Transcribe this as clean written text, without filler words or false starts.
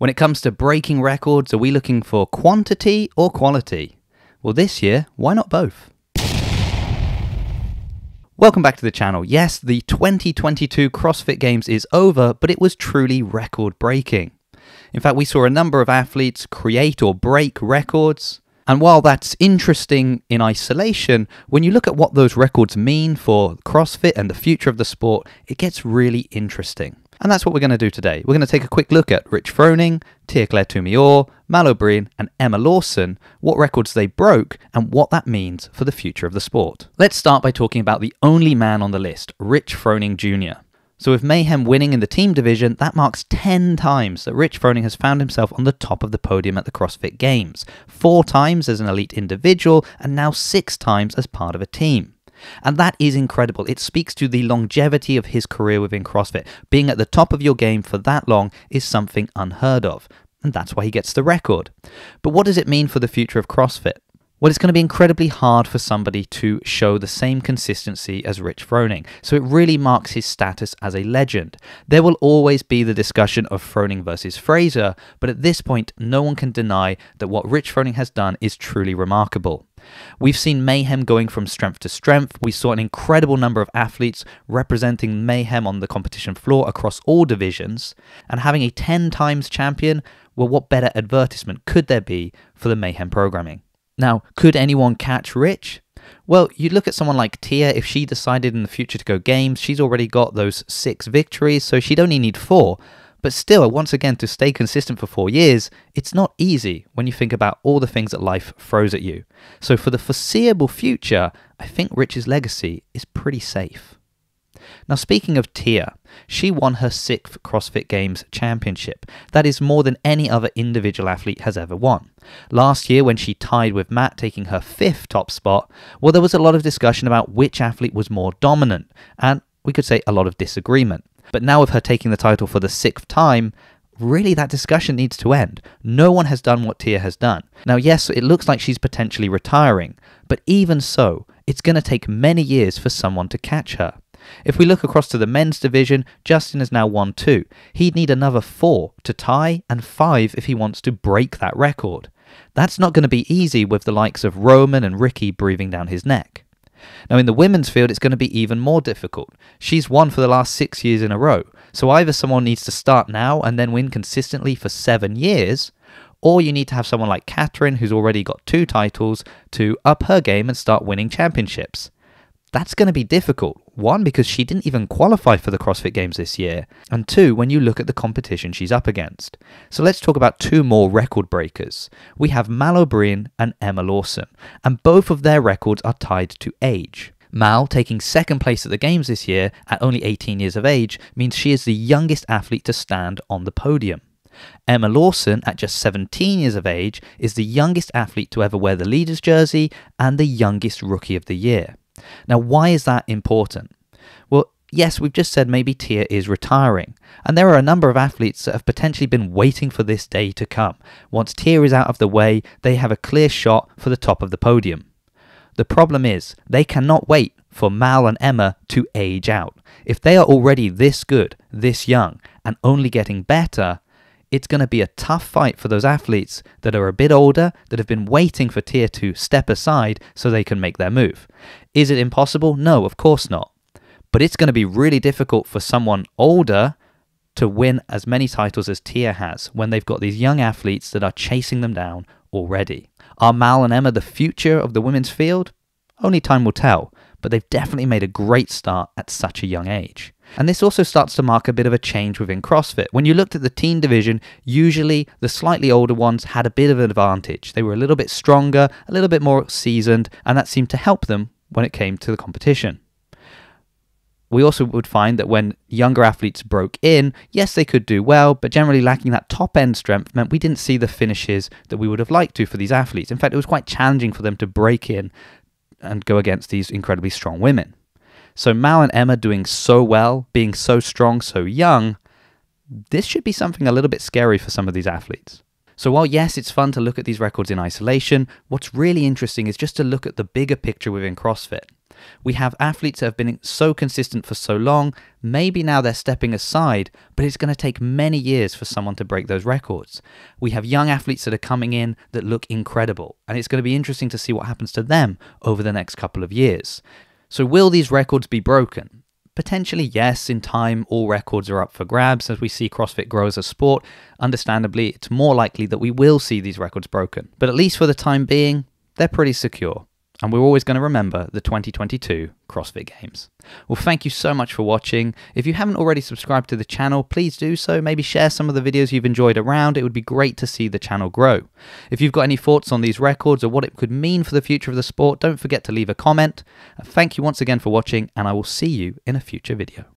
When it comes to breaking records, are we looking for quantity or quality? Well, this year, why not both? Welcome back to the channel. Yes, the 2022 CrossFit Games is over, but it was truly record-breaking. In fact, we saw a number of athletes create or break records. And while that's interesting in isolation, when you look at what those records mean for CrossFit and the future of the sport, it gets really interesting. And that's what we're going to do today. We're going to take a quick look at Rich Froning, Tai Toomey, O'Brien and Emma Lawson, what records they broke, and what that means for the future of the sport. Let's start by talking about the only man on the list, Rich Froning Jr. So with Mayhem winning in the team division, that marks 10 times that Rich Froning has found himself on the top of the podium at the CrossFit Games, 4 times as an elite individual, and now 6 times as part of a team. And that is incredible. It speaks to the longevity of his career within CrossFit. Being at the top of your game for that long is something unheard of, and that's why he gets the record. But what does it mean for the future of CrossFit? Well, it's going to be incredibly hard for somebody to show the same consistency as Rich Froning, so it really marks his status as a legend. There will always be the discussion of Froning versus Fraser, but at this point, no one can deny that what Rich Froning has done is truly remarkable. We've seen Mayhem going from strength to strength. We saw an incredible number of athletes representing Mayhem on the competition floor across all divisions, and having a 10 times champion, well, what better advertisement could there be for the Mayhem programming? Now, could anyone catch Rich? Well, you look at someone like Tia. If she decided in the future to go games, she's already got those 6 victories, so she'd only need 4. But still, once again, to stay consistent for 4 years, it's not easy when you think about all the things that life throws at you. So for the foreseeable future, I think Rich's legacy is pretty safe. Now, speaking of Tia, she won her 6th CrossFit Games championship. That is more than any other individual athlete has ever won. Last year, when she tied with Matt, taking her 5th top spot, well, there was a lot of discussion about which athlete was more dominant, and we could say a lot of disagreement. But now with her taking the title for the 6th time, really that discussion needs to end. No one has done what Tia has done. Now, yes, it looks like she's potentially retiring, but even so, it's going to take many years for someone to catch her. If we look across to the men's division, Justin has now won 2. He'd need another 4 to tie and 5 if he wants to break that record. That's not going to be easy with the likes of Roman and Ricky breathing down his neck. Now in the women's field, it's going to be even more difficult. She's won for the last 6 years in a row, so either someone needs to start now and then win consistently for 7 years, or you need to have someone like Catherine, who's already got 2 titles, to up her game and start winning championships. That's going to be difficult. 1, because she didn't even qualify for the CrossFit Games this year, and 2, when you look at the competition she's up against. So let's talk about 2 more record breakers. We have O'Brien and Emma Lawson, and both of their records are tied to age. Mal taking 2nd place at the Games this year at only 18 years of age means she is the youngest athlete to stand on the podium. Emma Lawson, at just 17 years of age, is the youngest athlete to ever wear the leader's jersey and the youngest rookie of the year. Now, why is that important? Well, yes, we've just said maybe Tia is retiring, and there are a number of athletes that have potentially been waiting for this day to come. Once Tia is out of the way, they have a clear shot for the top of the podium. The problem is, they cannot wait for Mal and Emma to age out. If they are already this good, this young, and only getting better, it's going to be a tough fight for those athletes that are a bit older, that have been waiting for Tia to step aside so they can make their move. Is it impossible? No, of course not. But it's going to be really difficult for someone older to win as many titles as Tia has when they've got these young athletes that are chasing them down already. Are Mal and Emma the future of the women's field? Only time will tell, but they've definitely made a great start at such a young age. And this also starts to mark a bit of a change within CrossFit. When you looked at the teen division, usually the slightly older ones had a bit of an advantage. They were a little bit stronger, a little bit more seasoned, and that seemed to help them when it came to the competition. We also would find that when younger athletes broke in, yes, they could do well, but generally lacking that top-end strength meant we didn't see the finishes that we would have liked to for these athletes. In fact, it was quite challenging for them to break in and go against these incredibly strong women. So Mal and Emma doing so well, being so strong, so young, this should be something a little bit scary for some of these athletes. So while yes, it's fun to look at these records in isolation, what's really interesting is just to look at the bigger picture within CrossFit. We have athletes that have been so consistent for so long, maybe now they're stepping aside, but it's going to take many years for someone to break those records. We have young athletes that are coming in that look incredible, and it's going to be interesting to see what happens to them over the next couple of years. So will these records be broken? Potentially, yes. In time, all records are up for grabs. As we see CrossFit grow as a sport, understandably, it's more likely that we will see these records broken. But at least for the time being, they're pretty secure. And we're always going to remember the 2022 CrossFit Games. Well, thank you so much for watching. If you haven't already subscribed to the channel, please do so. Maybe share some of the videos you've enjoyed around. It would be great to see the channel grow. If you've got any thoughts on these records or what it could mean for the future of the sport, don't forget to leave a comment. Thank you once again for watching, and I will see you in a future video.